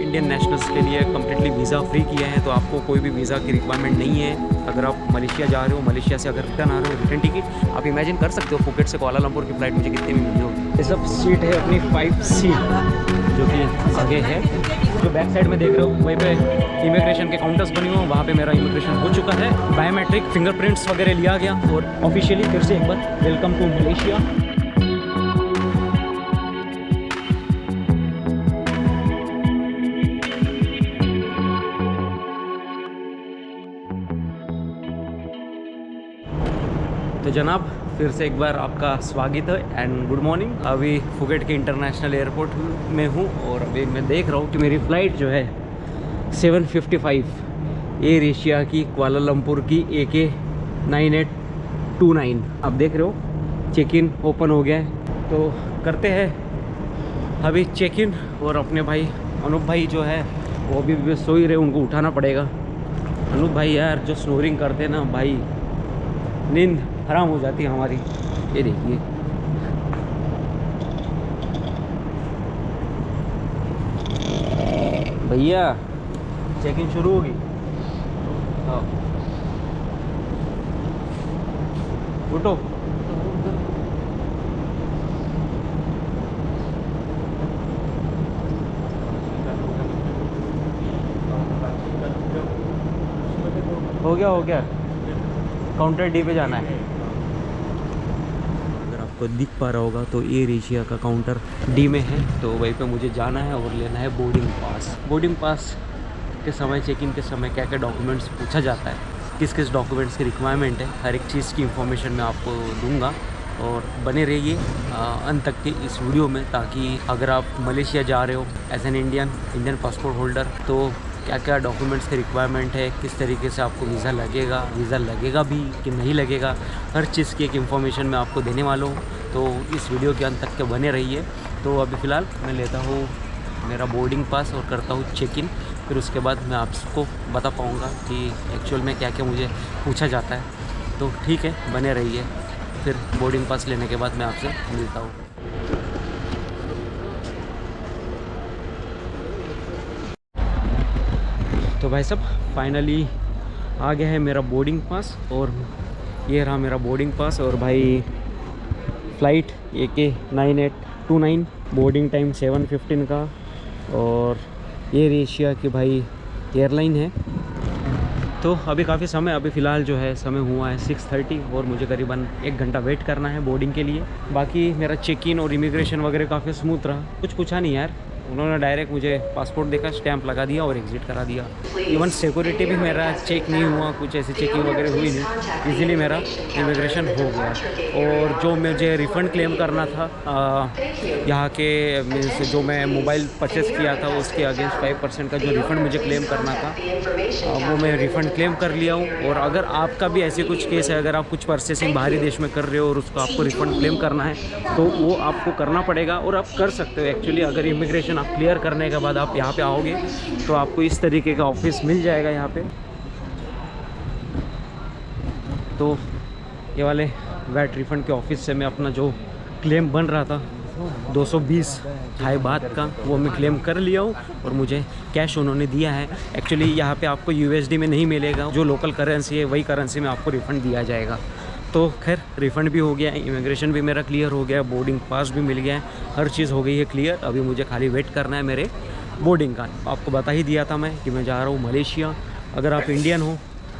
Indian nationals के लिए completely visa free किया है, तो आपको कोई भी वीज़ा की रिक्वायरमेंट नहीं है। अगर आप मलेशिया जा रहे हो, मलेशिया से अगर रिटर्न आ रहे हो, रिटर्न टिकट आप इमेजिन कर सकते हो फुकेट से कुआलालंपुर की फ़्लाइट मुझे कितने में मिल होगी। ये सब सीट है अपनी 5 सीट जो कि आगे है। जो बैक साइड में देख रहे हो वहीं पे इमिग्रेशन के काउंटर्स बनी हुए हैं, वहाँ पे मेरा इमिग्रेशन हो चुका है। बायोमेट्रिक फिंगरप्रिंट्स वगैरह लिया गया और ऑफिशियली फिर से एक बार वेलकम टू मलेशिया। तो जनाब फिर से एक बार आपका स्वागत है एंड गुड मॉर्निंग। अभी फुकेट के इंटरनेशनल एयरपोर्ट में हूँ और अभी मैं देख रहा हूँ कि मेरी फ़्लाइट जो है 7:55 एयर एशिया की कुआलालंपुर की AK 9829। आप देख रहे हो चेक इन ओपन हो गया है, तो करते हैं अभी चेक इन। और अपने भाई अनूप भाई जो है वो भी सो ही रहे, उनको उठाना पड़ेगा। अनूप भाई यार जो स्नोरिंग करते हैं ना भाई, नींद हराम हो जाती है हमारी। ये देखिए भैया चेक इन शुरू होगी। उठो हो गया काउंटर डी पे जाना है। अगर आपको दिख पा रहा होगा तो एयर एशिया का काउंटर डी में है, तो वहीं पे मुझे जाना है और लेना है बोर्डिंग पास। बोर्डिंग पास के समय, चेक इन के समय क्या क्या डॉक्यूमेंट्स पूछा जाता है, किस किस डॉक्यूमेंट्स की रिक्वायरमेंट है, हर एक चीज़ की इंफॉर्मेशन मैं आपको दूंगा। और बने रहिए अंत तक के इस वीडियो में, ताकि अगर आप मलेशिया जा रहे हो as an Indian passport holder, तो क्या क्या डॉक्यूमेंट्स की रिक्वायरमेंट है, किस तरीके से आपको वीज़ा लगेगा भी कि नहीं लगेगा, हर चीज़ की एक इन्फॉर्मेशन मैं आपको देने वाला हूँ। तो इस वीडियो के अंत तक के बने रहिए। तो अभी फ़िलहाल मैं लेता हूँ मेरा बोर्डिंग पास और करता हूँ चेक इन, फिर उसके बाद मैं आपको बता पाऊँगा कि एक्चुअल में क्या क्या मुझे पूछा जाता है। तो ठीक है, बने रहिए, फिर बोर्डिंग पास लेने के बाद मैं आपसे मिलता हूँ। तो भाई साहब फाइनली आ गया है मेरा बोर्डिंग पास, और ये रहा मेरा बोर्डिंग पास। और भाई फ़्लाइट AK 9829, बोर्डिंग टाइम 7:15 का, और एयर एशिया की भाई एयरलाइन है। तो अभी काफ़ी समय, अभी फ़िलहाल जो है समय हुआ है 6:30 और मुझे करीबन 1 घंटा वेट करना है बोर्डिंग के लिए। बाकी मेरा चेक इन और इमिग्रेशन वगैरह काफ़ी स्मूथ रहा, कुछ पूछा नहीं यार, उन्होंने डायरेक्ट मुझे पासपोर्ट देखा, स्टैंप लगा दिया और एग्ज़िट करा दिया। इवन सिक्योरिटी भी मेरा चेक नहीं हुआ, कुछ ऐसी चेकिंग वगैरह हुई नहीं, इजीली मेरा इमिग्रेशन हो गया। और जो मुझे रिफ़ंड क्लेम करना था यहाँ के मीन्स जो मैं मोबाइल परचेज़ किया था उसके अगेंस्ट 5% का जो रिफ़ंड मुझे क्लेम करना था, वो मैं रिफ़ंड क्लेम कर लिया हूँ। और अगर आपका भी ऐसे कुछ केस है, अगर आप कुछ परचेसिंग बाहरी देश में कर रहे हो और उसको आपको रिफ़ंड क्लेम करना है, तो वो आपको करना पड़ेगा और आप कर सकते हो। एक्चुअली अगर इमिग्रेशन आप क्लियर करने के बाद आप यहाँ पे आओगे तो आपको इस तरीके का ऑफिस मिल जाएगा यहाँ पे। तो ये वाले वैट रिफ़ंड के ऑफिस से मैं अपना जो क्लेम बन रहा था 220 थाई बात का, वो मैं क्लेम कर लिया हूँ और मुझे कैश उन्होंने दिया है। एक्चुअली यहाँ पे आपको USD में नहीं मिलेगा, जो लोकल करेंसी है वही करेंसी में आपको रिफ़ंड दिया जाएगा। तो खैर रिफ़ंड भी हो गया है, इमिग्रेशन भी मेरा क्लियर हो गया है, बोर्डिंग पास भी मिल गया है, हर चीज़ हो गई है क्लियर। अभी मुझे खाली वेट करना है मेरे बोर्डिंग का। आपको बता ही दिया था मैं कि मैं जा रहा हूँ मलेशिया। अगर आप इंडियन हो,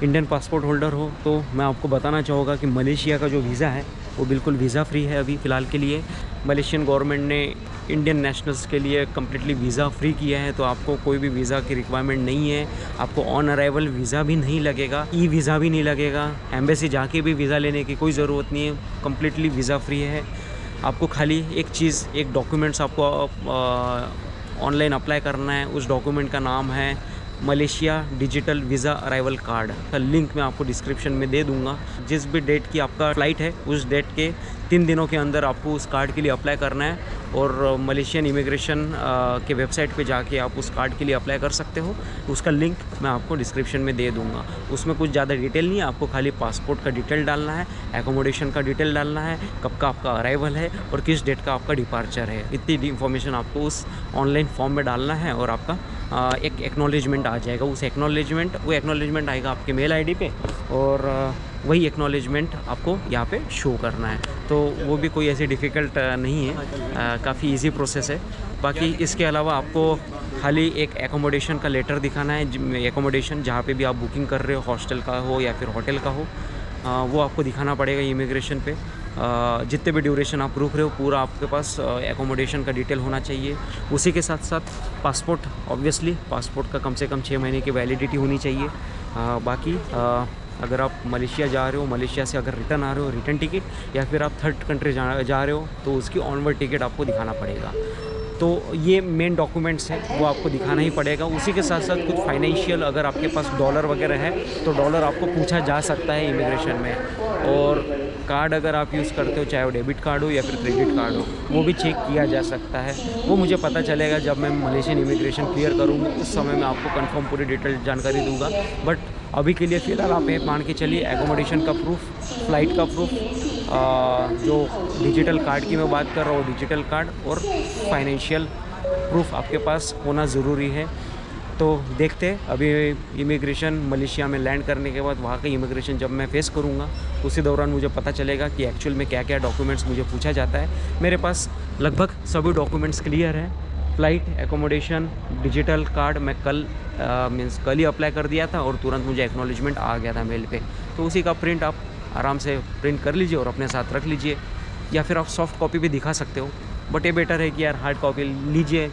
इंडियन पासपोर्ट होल्डर हो, तो मैं आपको बताना चाहूँगा कि मलेशिया का जो वीज़ा है वो बिल्कुल वीज़ा फ्री है अभी फ़िलहाल के लिए। मलेशियन गवर्नमेंट ने इंडियन नेशनल्स के लिए कम्प्लीटली वीज़ा फ्री किया है, तो आपको कोई भी वीज़ा की रिक्वायरमेंट नहीं है। आपको ऑन अराइवल वीज़ा भी नहीं लगेगा, वीज़ा भी नहीं लगेगा, एम्बेसी जाके भी वीज़ा लेने की कोई ज़रूरत नहीं है, कम्प्लीटली वीज़ा फ्री है। आपको खाली एक चीज़, एक डॉक्यूमेंट्स आपको ऑनलाइन अप्लाई करना है। उस डॉक्यूमेंट का नाम है Malaysia digital visa arrival card का लिंक मैं आपको डिस्क्रिप्शन में दे दूंगा। जिस भी डेट की आपका फ़्लाइट है उस डेट के 3 दिनों के अंदर आपको उस कार्ड के लिए अप्लाई करना है, और मलेशियन इमिग्रेशन के वेबसाइट पे जाके आप उस कार्ड के लिए अप्लाई कर सकते हो। उसका लिंक मैं आपको डिस्क्रिप्शन में दे दूंगा। उसमें कुछ ज़्यादा डिटेल नहीं है, आपको खाली पासपोर्ट का डिटेल डालना है, एकोमोडेशन का डिटेल डालना है, कब का आपका अराइवल है और किस डेट का आपका डिपार्चर है। इतनी इन्फॉर्मेशन आपको उस ऑनलाइन फॉर्म में डालना है और आपका एक एक्नॉलेजमेंट आ जाएगा। वो एक्नॉलेजमेंट आएगा आपके मेल आईडी पे, और वही एक्नॉलेजमेंट आपको यहाँ पे शो करना है। तो वो भी कोई ऐसी डिफ़िकल्ट नहीं है, काफ़ी इजी प्रोसेस है। बाकी इसके अलावा आपको खाली एक एकोमोडेशन का लेटर दिखाना है। एकोमोडेशन जहाँ पे भी आप बुकिंग कर रहे हो, हॉस्टल का हो या फिर होटल का हो, वो आपको दिखाना पड़ेगा इमिग्रेशन पे। जितने भी ड्यूरेशन आप रुक रहे हो पूरा आपके पास एकोमोडेशन का डिटेल होना चाहिए। उसी के साथ साथ पासपोर्ट, ऑब्वियसली पासपोर्ट का कम से कम 6 महीने की वैलिडिटी होनी चाहिए। बाकी अगर आप मलेशिया जा रहे हो, मलेशिया से अगर रिटर्न आ रहे हो, रिटर्न टिकट, या फिर आप थर्ड कंट्री जा रहे हो तो उसकी ऑनवर्ड टिकट आपको दिखाना पड़ेगा। तो ये मेन डॉक्यूमेंट्स हैं, वो आपको दिखाना ही पड़ेगा। उसी के साथ साथ कुछ फाइनेंशियल, अगर आपके पास डॉलर वगैरह है तो डॉलर आपको पूछा जा सकता है इमिग्रेशन में। और कार्ड अगर आप यूज़ करते हो, चाहे वो डेबिट कार्ड हो या फिर क्रेडिट कार्ड हो, वो भी चेक किया जा सकता है। वो मुझे पता चलेगा जब मैं मलेशियन इमिग्रेशन क्लियर करूँगा, उस समय मैं आपको कंफर्म पूरी डिटेल जानकारी दूंगा। बट अभी के लिए फ़िलहाल आप ये मान के चलिए, एकोमोडेशन का प्रूफ, फ़्लाइट का प्रूफ, जो डिजिटल कार्ड की मैं बात कर रहा हूँ, डिजिटल कार्ड, और फाइनेंशियल प्रूफ आपके पास होना ज़रूरी है। तो देखते हैं अभी इमिग्रेशन मलेशिया में लैंड करने के बाद वहाँ का इमिग्रेशन जब मैं फेस करूँगा, उसी दौरान मुझे पता चलेगा कि एक्चुअल में क्या क्या डॉक्यूमेंट्स मुझे पूछा जाता है। मेरे पास लगभग सभी डॉक्यूमेंट्स क्लियर हैं। फ़्लाइट, एकोमोडेशन, डिजिटल कार्ड मैं कल ही अप्लाई कर दिया था और तुरंत मुझे एक्नॉलेजमेंट आ गया था मेल पे। तो उसी का प्रिंट आप आराम से प्रिंट कर लीजिए और अपने साथ रख लीजिए, या फिर आप सॉफ्ट कॉपी भी दिखा सकते हो। बट ये बेटर है कि यार हार्ड कॉपी लीजिए।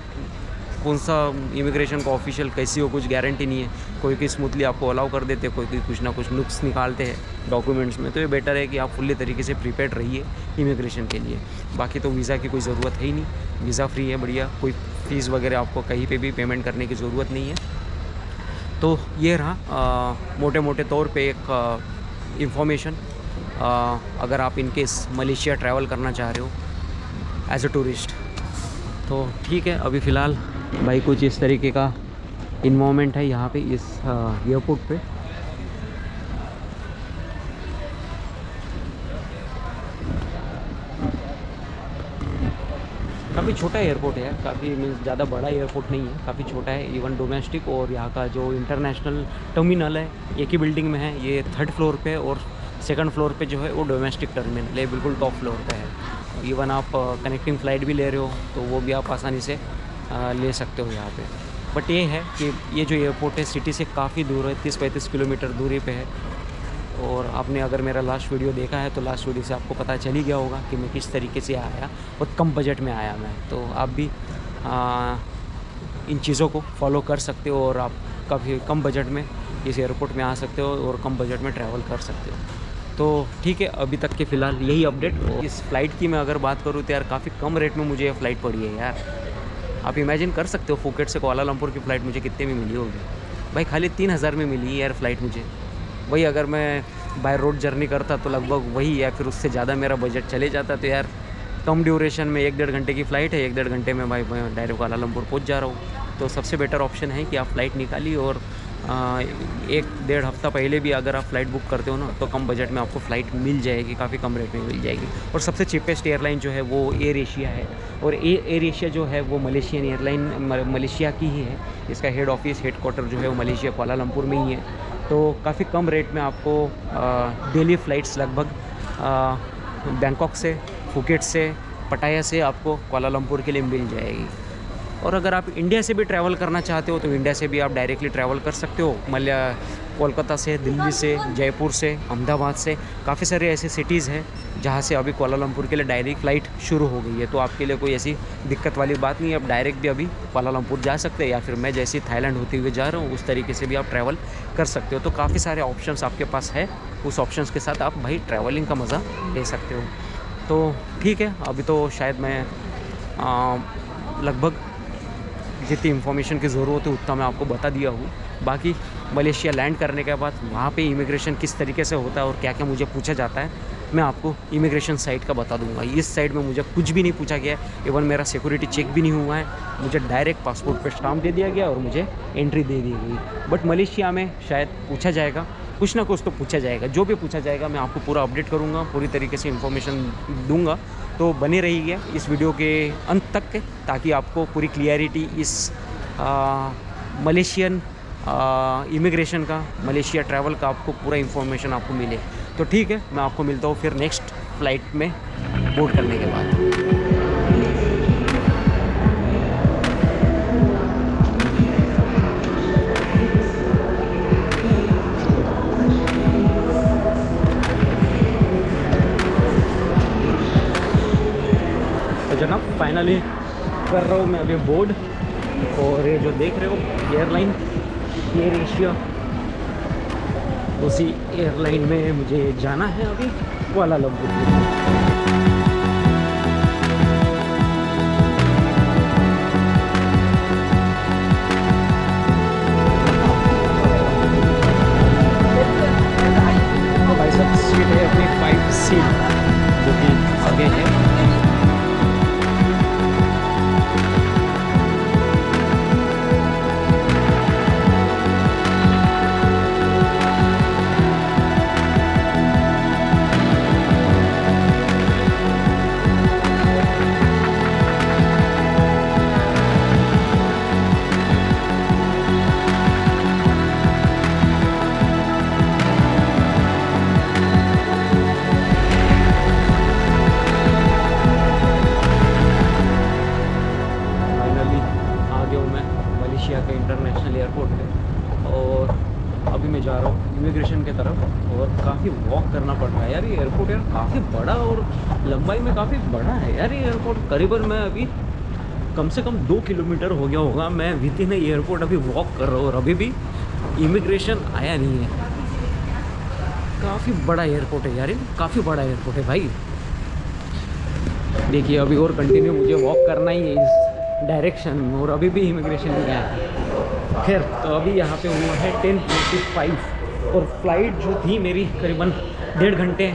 कौन सा इमिग्रेशन का ऑफिशियल कैसी हो, कुछ गारंटी नहीं है। कोई स्मूथली आपको अलाउ कर देते, कोई कुछ ना कुछ नुक्स निकालते हैं डॉक्यूमेंट्स में। तो ये बेटर है कि आप फुल्ली तरीके से प्रिपेयर्ड रहिए इमिग्रेशन के लिए। बाकी तो वीज़ा की कोई ज़रूरत है ही नहीं, वीज़ा फ्री है, बढ़िया। कोई फ़ीस वगैरह आपको कहीं पे भी पेमेंट करने की ज़रूरत नहीं है। तो ये रहा मोटे मोटे तौर पे एक इंफॉर्मेशन। अगर आप इनकेस मलेशिया ट्रैवल करना चाह रहे हो एज अ टूरिस्ट, तो ठीक है। अभी फ़िलहाल भाई कुछ इस तरीके का इन्वॉल्वमेंट है यहाँ पे इस एयरपोर्ट पे। काफ़ी छोटा एयरपोर्ट है, काफ़ी मीन्स ज़्यादा बड़ा एयरपोर्ट नहीं है, काफ़ी छोटा है। इवन डोमेस्टिक और यहाँ का जो इंटरनेशनल टर्मिनल है एक ही बिल्डिंग में है। ये 3rd फ्लोर पे, और 2nd फ्लोर पे जो है वो डोमेस्टिक टर्मिनल है, बिल्कुल टॉप फ्लोर पे है। इवन आप कनेक्टिंग फ़्लाइट भी ले रहे हो तो वो भी आप आसानी से ले सकते हो यहाँ पे। बट ये है कि ये जो एयरपोर्ट है सिटी से काफ़ी दूर है, 30-35 किलोमीटर दूरी पे है। और आपने अगर मेरा लास्ट वीडियो देखा है तो लास्ट वीडियो से आपको पता चल ही गया होगा कि मैं किस तरीके से आया, बहुत कम बजट में आया मैं। तो आप भी इन चीज़ों को फॉलो कर सकते हो और आप काफ़ी कम बजट में इस एयरपोर्ट में आ सकते हो और कम बजट में ट्रैवल कर सकते हो। तो ठीक है, अभी तक के फ़िलहाल यही अपडेट। इस फ़्लाइट की मैं अगर बात करूँ तो यार काफ़ी कम रेट में मुझे ये फ़्लाइट पड़ी है यार। आप इमेजिन कर सकते हो फुकेट से कुआलालंपुर की फ़्लाइट मुझे कितने में मिली होगी भाई? खाली 3000 में मिली यार फ़्लाइट मुझे। वही अगर मैं बाय रोड जर्नी करता तो लगभग वही या फिर उससे ज़्यादा मेरा बजट चले जाता। तो यार कम ड्यूरेशन में 1-1.5 घंटे की फ़्लाइट है, 1-1.5 घंटे में भाई मैं डायरेक्ट कुआलालंपुर पहुंच जा रहा हूँ। तो सबसे बेटर ऑप्शन है कि आप फ़्लाइट निकालिए और 1-1.5 हफ्ता पहले भी अगर आप फ़्लाइट बुक करते हो ना तो कम बजट में आपको फ़्लाइट मिल जाएगी, काफ़ी कम रेट में मिल जाएगी। और सबसे चीपेस्ट एयरलाइन जो है वो एयर एशिया है, और एयर एशिया जो है वो मलेशियन एयरलाइन मलेशिया की ही है। इसका हेड ऑफिस, हेड क्वार्टर जो है वो मलेशिया कुआलालंपुर में ही है। तो काफ़ी कम रेट में आपको डेली फ़्लाइट्स लगभग बैंकॉक से, फुकेट से, पटाया से आपको कुआलालंपुर के लिए मिल जाएगी। और अगर आप इंडिया से भी ट्रैवल करना चाहते हो तो इंडिया से भी आप डायरेक्टली ट्रैवल कर सकते हो। कोलकाता से, दिल्ली से, जयपुर से, अहमदाबाद से, काफ़ी सारे ऐसे सिटीज़ हैं जहाँ से अभी कुआलालंपुर के लिए डायरेक्ट फ़्लाइट शुरू हो गई है। तो आपके लिए कोई ऐसी दिक्कत वाली बात नहीं है, आप डायरेक्ट भी अभी कुआलालंपुर जा सकते हैं, या फिर मैं जैसे थाईलैंड होते हुए जा रहा हूँ उस तरीके से भी आप ट्रैवल कर सकते हो। तो काफ़ी सारे ऑप्शंस आपके पास है, उस ऑप्शंस के साथ आप भाई ट्रैवलिंग का मज़ा ले सकते हो। तो ठीक है, अभी तो शायद मैं लगभग जितनी इन्फॉर्मेशन की ज़रूरत है उतना मैं आपको बता दिया हूँ। बाकी मलेशिया लैंड करने के बाद वहाँ पे इमिग्रेशन किस तरीके से होता है और क्या क्या मुझे पूछा जाता है मैं आपको इमिग्रेशन साइट का बता दूंगा। इस साइट में मुझे कुछ भी नहीं पूछा गया है, इवन मेरा सिक्योरिटी चेक भी नहीं हुआ है। मुझे डायरेक्ट पासपोर्ट पे स्टाम्प दे दिया गया और मुझे एंट्री दे दी गई। बट मलेशिया में शायद पूछा जाएगा, कुछ ना कुछ तो पूछा जाएगा। जो भी पूछा जाएगा मैं आपको पूरा अपडेट करूँगा, पूरी तरीके से इन्फॉर्मेशन दूँगा। तो बने रहिए इस वीडियो के अंत तक ताकि आपको पूरी क्लियरिटी इस मलेशियन इमिग्रेशन का, मलेशिया ट्रैवल का आपको पूरा इन्फॉर्मेशन आपको मिले। तो ठीक है, मैं आपको मिलता हूँ फिर नेक्स्ट फ़्लाइट में बोर्ड करने के बाद। जनाब फाइनली कर रहा हूँ मैं अभी बोर्ड, और ये जो देख रहे हो एयरलाइन एयर एशिया, उसी एयरलाइन में मुझे जाना है अभी कुआलालंपुर। भाई सब सीट है अपनी 5 सीट जो कि आगे है। इंटरनेशनल एयरपोर्ट पे, और अभी मैं जा रहा हूँ इमिग्रेशन की तरफ, और काफ़ी वॉक करना पड़ रहा है यार। ये एयरपोर्ट यार काफ़ी बड़ा और लंबाई में काफ़ी बड़ा है यार ये एयरपोर्ट। करीबन मैं अभी कम से कम 2 किलोमीटर हो गया होगा मैं विद इन एयरपोर्ट अभी वॉक कर रहा हूँ, और अभी भी इमिग्रेशन आया नहीं है। काफ़ी बड़ा एयरपोर्ट है यार, काफ़ी बड़ा एयरपोर्ट है भाई। देखिए अभी और कंटिन्यू मुझे वॉक करना ही है इस डायरेक्शन में, और अभी भी इमिग्रेशन नहीं आया। खैर तो अभी यहाँ पे हुआ है 10:45, और फ्लाइट जो थी मेरी करीबन 1.5 घंटे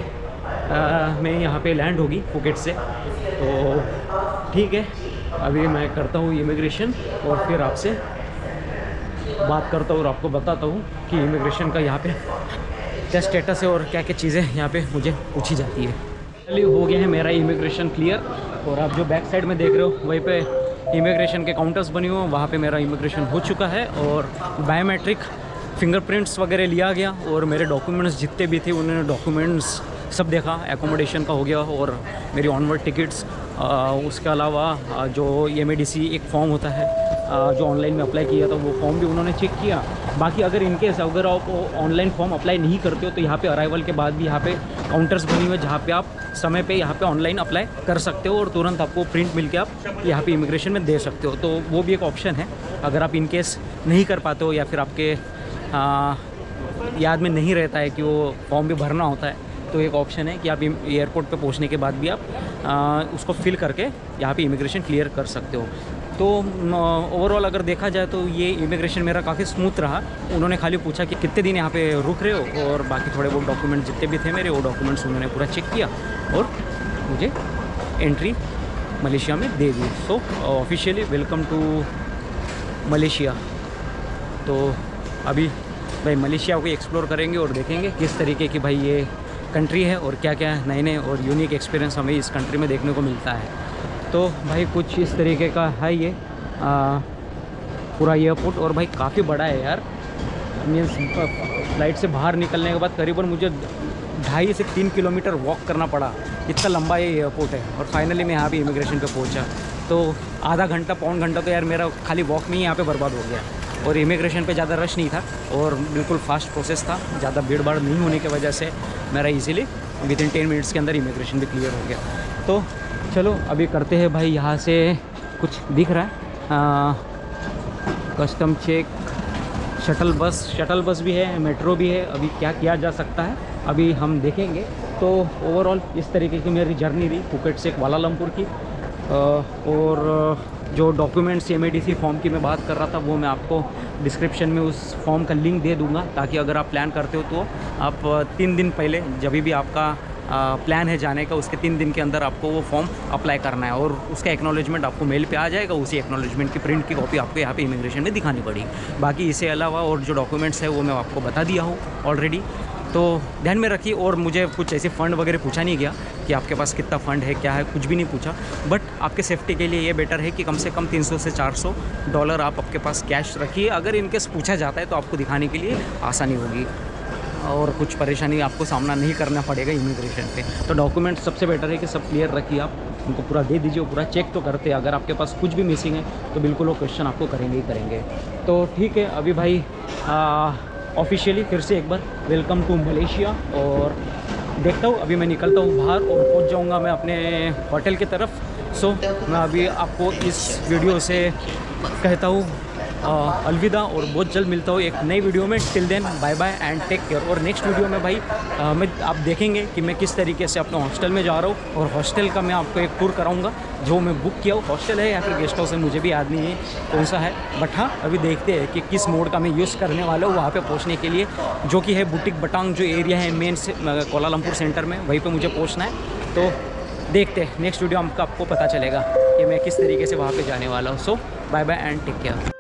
में यहाँ पे लैंड होगी फुकेट से। तो ठीक है, अभी मैं करता हूँ इमिग्रेशन और फिर आपसे बात करता हूँ और आपको बताता हूँ कि इमिग्रेशन का यहाँ पे क्या स्टेटस है और क्या क्या चीज़ें यहाँ पे मुझे पूछी जाती है। फाइनली हो गया है मेरा इमिग्रेशन क्लियर, और आप जो बैक साइड में देख रहे हो वहीं पे इमिग्रेशन के काउंटर्स बने हुए हैं, वहाँ पे मेरा इमिग्रेशन हो चुका है, और बायोमेट्रिक फिंगरप्रिंट्स वगैरह लिया गया, और मेरे डॉक्यूमेंट्स जितने भी थे उन्होंने डॉक्यूमेंट्स सब देखा। एकोमोडेशन का हो गया और मेरी ऑनवर्ड टिकट्स, उसके अलावा जो MADC एक फॉर्म होता है जो ऑनलाइन में अप्लाई किया था वो फॉर्म भी उन्होंने चेक किया। बाकी अगर इनकेस अगर आप ऑनलाइन फॉर्म अप्लाई नहीं करते हो तो यहाँ पे अराइवल के बाद भी यहाँ पे काउंटर्स बनी हुए जहाँ पे आप समय पे यहाँ पे ऑनलाइन अप्लाई कर सकते हो, और तुरंत आपको प्रिंट मिल के आप यहाँ पे इमिग्रेशन में दे सकते हो। तो वो भी एक ऑप्शन है। अगर आप इनकेस नहीं कर पाते हो या फिर आपके याद में नहीं रहता है कि वो फॉर्म भी भरना होता है, तो एक ऑप्शन है कि आप एयरपोर्ट पे पहुंचने के बाद भी आप उसको फिल करके यहाँ पे इमिग्रेशन क्लियर कर सकते हो। तो ओवरऑल अगर देखा जाए तो ये इमिग्रेशन मेरा काफ़ी स्मूथ रहा। उन्होंने खाली पूछा कि कितने दिन यहाँ पे रुक रहे हो, और बाकी थोड़े बहुत डॉक्यूमेंट जितने भी थे मेरे वो डॉक्यूमेंट्स उन्होंने पूरा चेक किया और मुझे एंट्री मलेशिया में दे दी। So officially welcome to Malaysia. तो अभी भाई मलेशिया को एक्सप्लोर करेंगे और देखेंगे किस तरीके की भाई ये कंट्री है और क्या क्या नए नए और यूनिक एक्सपीरियंस हमें इस कंट्री में देखने को मिलता है। तो भाई कुछ इस तरीके का है ये पूरा एयरपोर्ट, और भाई काफ़ी बड़ा है यार। मीन्स फ्लाइट से बाहर निकलने के बाद करीबन मुझे 2.5 से 3 किलोमीटर वॉक करना पड़ा, इतना लंबा ये एयरपोर्ट है। और फाइनली मैं यहाँ पे इमिग्रेशन पे पहुँचा, तो आधा घंटा पौन घंटा तो यार मेरा खाली वॉक में ही यहाँ पे बर्बाद हो गया। और इमिग्रेशन पे ज़्यादा रश नहीं था और बिल्कुल फास्ट प्रोसेस था, ज़्यादा भीड़ भाड़ नहीं होने की वजह से मेरा इजीली विद इन 10 मिनट्स के अंदर इमिग्रेशन भी क्लियर हो गया। तो चलो अभी करते हैं भाई, यहाँ से कुछ दिख रहा है कस्टम चेक, शटल बस भी है, मेट्रो भी है। अभी क्या किया जा सकता है अभी हम देखेंगे। तो ओवरऑल इस तरीके की मेरी जर्नी रही फुकेट से कुआलालंपुर की। और जो डॉक्यूमेंट्स MADC फॉर्म की मैं बात कर रहा था वो मैं आपको डिस्क्रिप्शन में उस फॉर्म का लिंक दे दूंगा, ताकि अगर आप प्लान करते हो तो आप 3 दिन पहले जब भी आपका प्लान है जाने का उसके 3 दिन के अंदर आपको वो फॉर्म अप्लाई करना है, और उसका एक्नॉलेजमेंट आपको मेल पे आ जाएगा। उसी एक्नॉलेजमेंट की प्रिंट की कॉपी आपको यहाँ पे इमिग्रेशन में दिखानी पड़ेगी। बाकी इससे अलावा और जो डॉक्यूमेंट्स है वो मैं आपको बता दिया हूँ ऑलरेडी, तो ध्यान में रखिए। और मुझे कुछ ऐसे फ़ंड वगैरह पूछा नहीं गया कि आपके पास कितना फ़ंड है, क्या है, कुछ भी नहीं पूछा। बट आपके सेफ्टी के लिए ये बेटर है कि कम से कम $300 से $400 आप आपके पास कैश रखिए। अगर इनकेस पूछा जाता है तो आपको दिखाने के लिए आसानी होगी और कुछ परेशानी आपको सामना नहीं करना पड़ेगा इमिग्रेशन पे। तो डॉक्यूमेंट सबसे बेटर है कि सब क्लियर रखिए, आप उनको पूरा दे दीजिए, वो पूरा चेक तो करते हैं। अगर आपके पास कुछ भी मिसिंग है तो बिल्कुल वो क्वेश्चन आपको करेंगे ही करेंगे। तो ठीक है, अभी भाई ऑफिशियली फिर से एक बार वेलकम टू मलेशिया, और देखता हूँ अभी मैं निकलता हूँ बाहर और पहुँच जाऊँगा मैं अपने होटल की तरफ। सो मैं अभी आपको इस वीडियो से कहता हूँ अलविदा, और बहुत जल्द मिलता हूँ एक नई वीडियो में। Till then bye bye and take care. और नेक्स्ट वीडियो में भाई आप देखेंगे कि मैं किस तरीके से अपने हॉस्टल में जा रहा हूँ, और हॉस्टल का मैं आपको एक टूर कराऊंगा जो मैं बुक किया हूँ। हॉस्टल है या फिर गेस्ट हाउस है मुझे भी याद नहीं है कौन सा है, बट हाँ अभी देखते हैं कि किस मोड का मैं यूज़ करने वाला हूँ वहाँ पर पहुँचने के लिए, जो कि है बुटीक बटांग जो एरिया है मेन से कोलालमपुर सेंटर में, वहीं पर मुझे पहुँचना है। तो देखते हैं नेक्स्ट वीडियो आपको पता चलेगा कि मैं किस तरीके से वहाँ पे जाने वाला हूँ। So bye bye and take care.